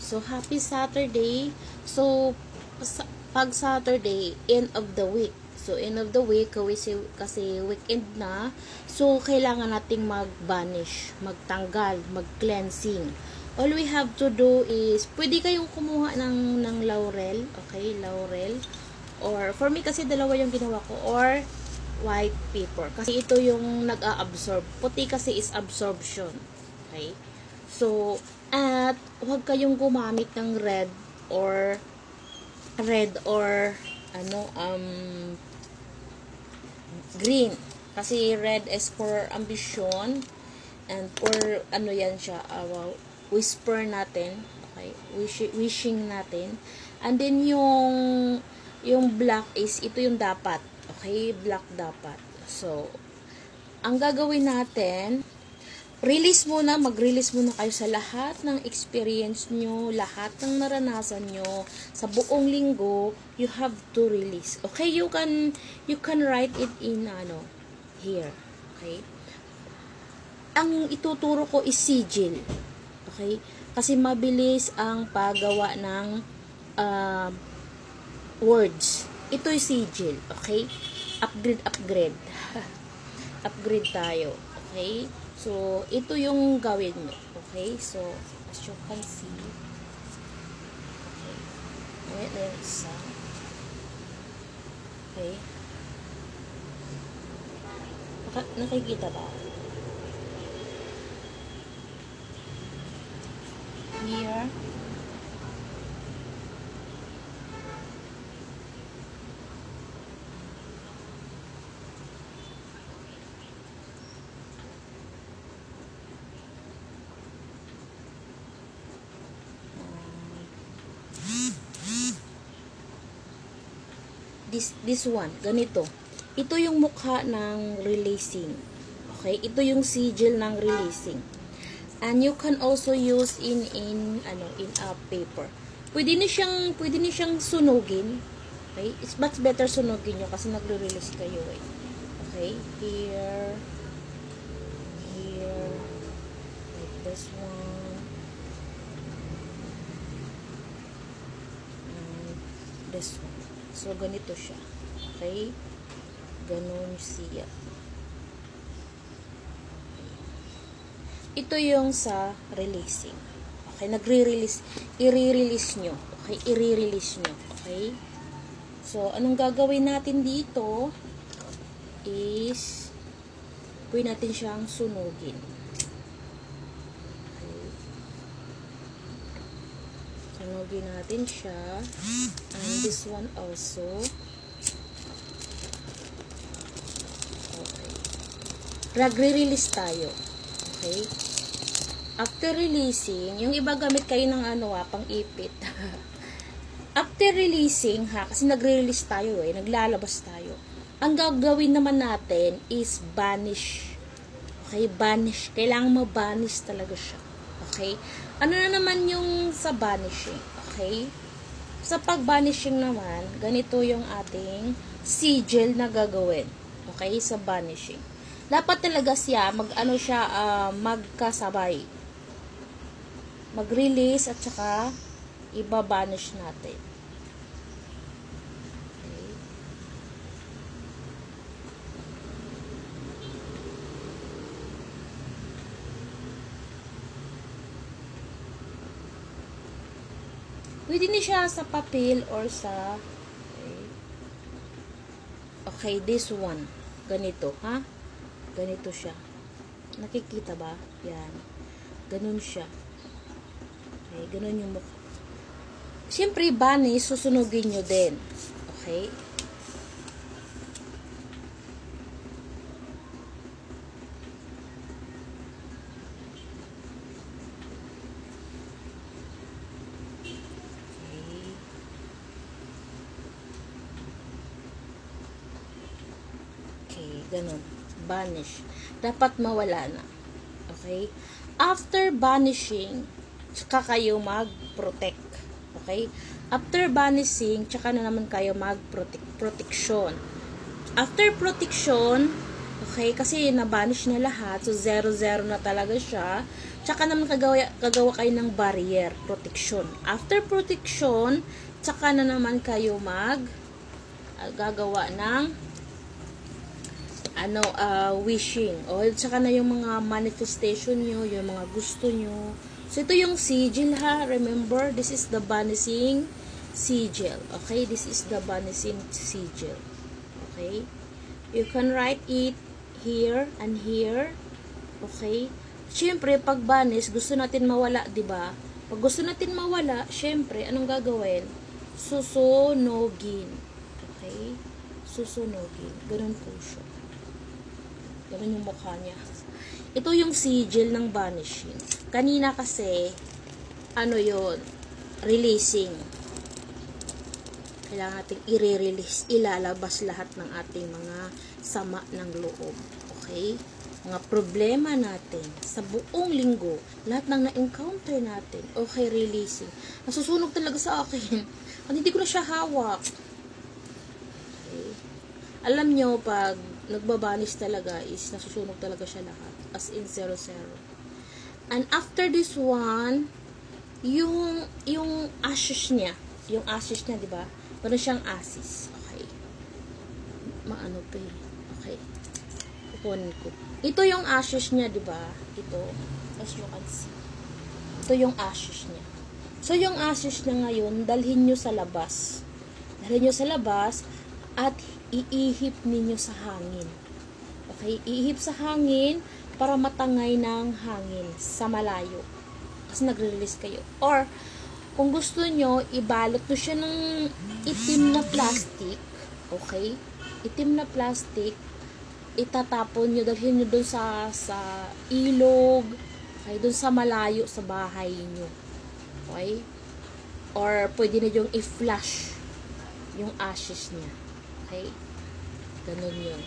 So, happy Saturday. So, pag Saturday, end of the week. So, end of the week, kasi weekend na. So, kailangan nating mag-banish, magtanggal, mag-cleansing. All we have to do is, pwede kayong kumuha ng laurel. Okay, laurel. Or, for me kasi dalawa yung ginawa ko. Or, white paper. Kasi ito yung nag-a-absorb. Puti kasi is absorption. Okay? So, at huwag kayong gumamit ng red or green. Kasi red is for ambition and for yan siya, whisper natin. Okay? Wishing natin. And then yung black is ito yung dapat. Okay, black dapat. So, ang gagawin natin, mag-release muna kayo sa lahat ng experience nyo, lahat ng naranasan nyo, sa buong linggo, you have to release. Okay, you can write it in, here. Okay? Ang ituturo ko is sigil. Okay? Kasi mabilis ang paggawa ng, words. Ito'y sigil, okay? Upgrade. Upgrade tayo, okay? So, ito yung gawin mo, okay? So, as you can see, okay. Ayan na yung isa. Okay. Nakikita ba? Here. This one, ganito. Ito yung mukha ng releasing. Okay? Ito yung sigil ng releasing. And you can also use in a paper. Pwede ni siyang sunugin. Okay? It's much better sunugin nyo kasi nagre-release kayo eh. Okay? Here, like this one. And this one. So, ganito siya. Okay? Ganon siya. Okay. Ito yung sa releasing. Okay? Nagre-release. I-release nyo. Okay? I-release nyo. Okay? So, anong gagawin natin dito is pwede natin siyang sunugin. Sunugin natin siya. And this one also. Okay. Nagre-release tayo. Okay. After releasing, yung iba gamit kayo ng pang-ipit. After releasing, kasi nagre-release tayo naglalabas tayo. Ang gagawin naman natin is banish. Okay, banish. Kailangan ma-banish talaga siya. Okay? Ano na naman yung sa banishing? Okay? Sa pag-banishing naman, ganito yung ating sigil na gagawin. Okay? Sa banishing. Dapat talaga siya, magkasabay. Mag-release at saka ibabanish natin. Pwede ni siya sa papel or sa okay, this one. Ganito, ha? Ganito siya. Nakikita ba? Yan. Ganun siya. Okay, ganun yung mukha. Siyempre, banish, susunugin nyo din. Okay? Ganun. Banish. Dapat mawala na. Okay? After banishing, tsaka kayo mag-protect. Okay? After banishing, tsaka na naman kayo mag-protection. After protection, okay, kasi na-banish na lahat, so 0-0 na talaga siya. Tsaka naman gagawa kayo ng barrier, protection. After protection, tsaka na naman kayo gagawa ng wishing. O, tsaka na yung mga manifestation nyo, yung mga gusto nyo. So, ito yung sigil ha. Remember, this is the vanishing sigil. Okay? This is the vanishing sigil. Okay? You can write it here and here. Okay? Siyempre, pag vanish, gusto natin mawala, diba? Pag gusto natin mawala, siyempre, anong gagawin? Susunogin. Okay? Susunogin. Ganun po siya. Ganun yung mukha niya. Ito yung sigil ng vanishing. Kanina kasi, yun? Releasing. Kailangan natin i-release, ilalabas lahat ng ating mga sama ng loob. Okay? Mga problema natin sa buong linggo, lahat ng na-encounter natin, okay, releasing. Nasusunog talaga sa akin. At hindi ko na siya hawak. Okay. Alam nyo, pag nagbabanis talaga is nasusunog talaga siya lahat. As in 0-0. And after this one, yung ashes niya, di ba? Meron siyang ashes. Okay. Maano pa eh. Okay. Kukunin ko. Ito yung ashes niya, di ba? Ito. As you can see. Ito yung ashes niya. So, yung ashes niya ngayon, dalhin nyo sa labas. Dalhin nyo sa labas at iihip ninyo sa hangin. Okay? Iihip sa hangin para matangay ng hangin sa malayo. Kasi nagre-release kayo. Or, kung gusto nyo, ibalot nyo siya ng itim na plastic. Okay? Itim na plastic. Itatapon nyo, dalhin nyo dun sa ilog, okay, dun sa malayo sa bahay nyo. Okay? Or pwede na yung i-flash yung ashes niya. Okay? Ganun yun.